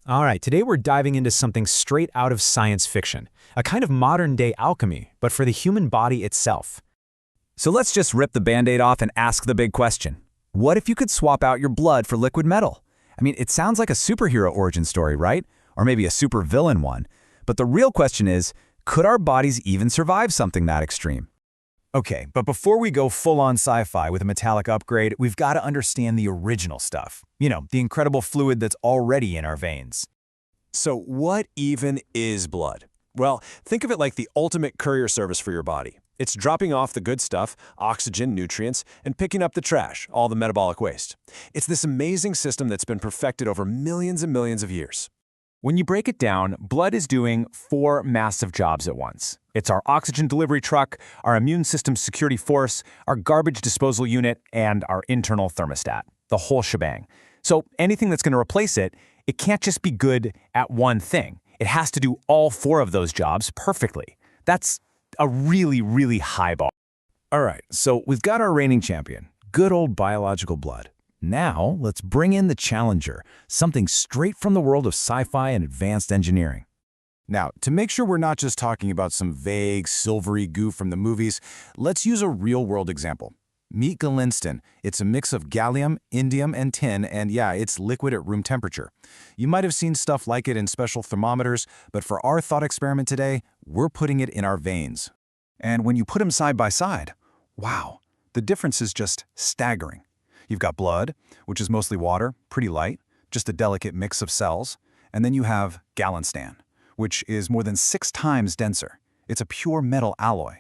All right, today we're diving into something straight out of science fiction, a kind of modern-day alchemy, but for the human body itself. So let's just rip the Band-Aid off and ask the big question. What if you could swap out your blood for liquid metal? I mean, it sounds like a superhero origin story, right? Or maybe a supervillain one. But the real question is, could our bodies even survive something that extreme? Okay, but before we go full-on sci-fi with a metallic upgrade, we've got to understand the original stuff. You know, the incredible fluid that's already in our veins. So what even is blood? Well, think of it like the ultimate courier service for your body. It's dropping off the good stuff, oxygen, nutrients, and picking up the trash, all the metabolic waste. It's this amazing system that's been perfected over millions and millions of years. When you break it down, blood is doing 4 massive jobs at once. It's our oxygen delivery truck, our immune system security force, our garbage disposal unit, and our internal thermostat, the whole shebang. So anything that's going to replace it, it can't just be good at one thing. It has to do all 4 of those jobs perfectly. That's a really, really high bar. All right, so we've got our reigning champion, good old biological blood. Now, let's bring in the challenger, something straight from the world of sci-fi and advanced engineering. Now, to make sure we're not just talking about some vague, silvery goo from the movies, let's use a real-world example. Meet Galinstan. It's a mix of gallium, indium, and tin, and yeah, it's liquid at room temperature. You might have seen stuff like it in special thermometers, but for our thought experiment today, we're putting it in our veins. And when you put them side by side, wow, the difference is just staggering. You've got blood, which is mostly water, pretty light, just a delicate mix of cells, and then you have Galinstan, which is more than 6 times denser. It's a pure metal alloy.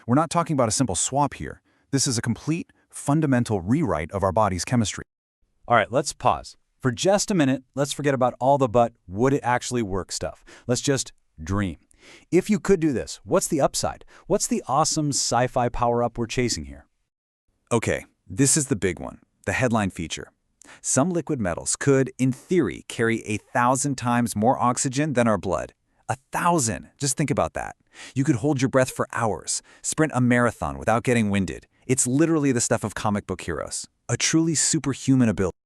We're not talking about a simple swap here. This is a complete, fundamental rewrite of our body's chemistry. All right, let's pause. For just a minute, let's forget about all the but would it actually work stuff. Let's just dream. If you could do this, what's the upside? What's the awesome sci-fi power-up we're chasing here? Okay, this is the big one, the headline feature. Some liquid metals could, in theory, carry 1,000 times more oxygen than our blood. 1,000! Just think about that. You could hold your breath for hours, sprint a marathon without getting winded. It's literally the stuff of comic book heroes. A truly superhuman ability.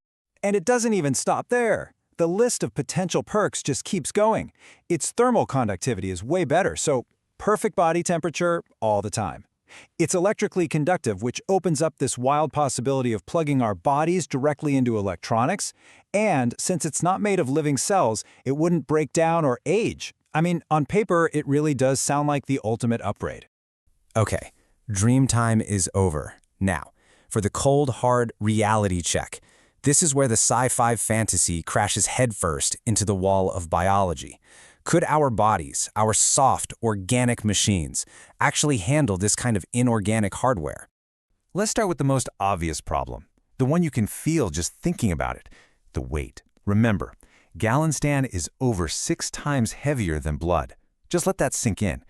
And it doesn't even stop there. The list of potential perks just keeps going. Its thermal conductivity is way better, so perfect body temperature all the time. It's electrically conductive, which opens up this wild possibility of plugging our bodies directly into electronics, and since it's not made of living cells, it wouldn't break down or age. I mean, on paper, it really does sound like the ultimate upgrade. Okay, dream time is over. Now, for the cold, hard reality check. This is where the sci-fi fantasy crashes headfirst into the wall of biology. Could our bodies, our soft, organic machines, actually handle this kind of inorganic hardware? Let's start with the most obvious problem, the one you can feel just thinking about it, the weight. Remember, Galinstan is over 6 times heavier than blood. Just let that sink in.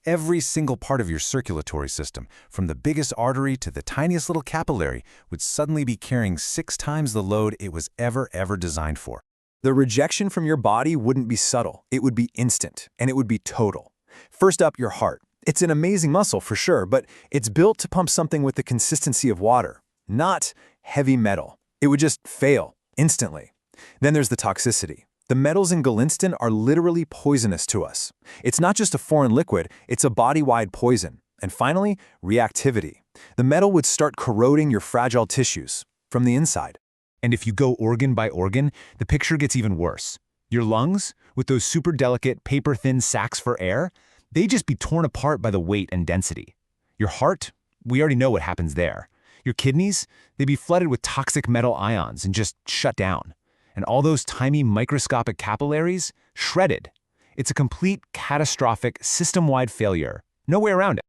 Every single part of your circulatory system, from the biggest artery to the tiniest little capillary, would suddenly be carrying 6 times the load it was ever designed for. The rejection from your body wouldn't be subtle. It would be instant, and it would be total. First up, your heart. It's an amazing muscle for sure, but it's built to pump something with the consistency of water, not heavy metal. It would just fail instantly. Then there's the toxicity. The metals in Galinstan are literally poisonous to us. It's not just a foreign liquid, it's a body-wide poison. And finally, reactivity. The metal would start corroding your fragile tissues from the inside. And if you go organ by organ, the picture gets even worse. Your lungs, with those super delicate, paper-thin sacs for air, they just be torn apart by the weight and density. Your heart, we already know what happens there. Your kidneys, they'd be flooded with toxic metal ions and just shut down. And all those tiny microscopic capillaries, shredded. It's a complete catastrophic system-wide failure. No way around it.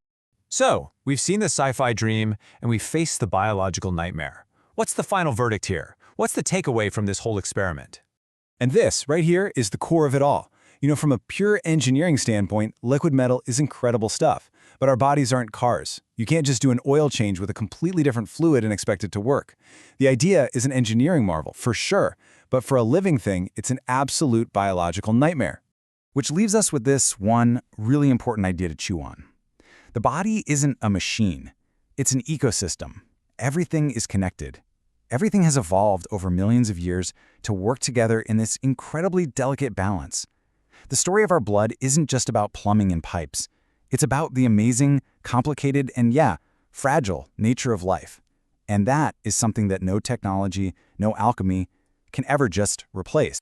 So, we've seen the sci-fi dream, and we've faced the biological nightmare. What's the final verdict here? What's the takeaway from this whole experiment? And this, right here, is the core of it all. You know, from a pure engineering standpoint, liquid metal is incredible stuff. But our bodies aren't cars. You can't just do an oil change with a completely different fluid and expect it to work. The idea is an engineering marvel, for sure. But for a living thing, it's an absolute biological nightmare. Which leaves us with this one really important idea to chew on. The body isn't a machine. It's an ecosystem. Everything is connected. everything has evolved over millions of years to work together in this incredibly delicate balance. The story of our blood isn't just about plumbing and pipes. It's about the amazing, complicated, and fragile nature of life. And that is something that no technology, no alchemy can ever just replace.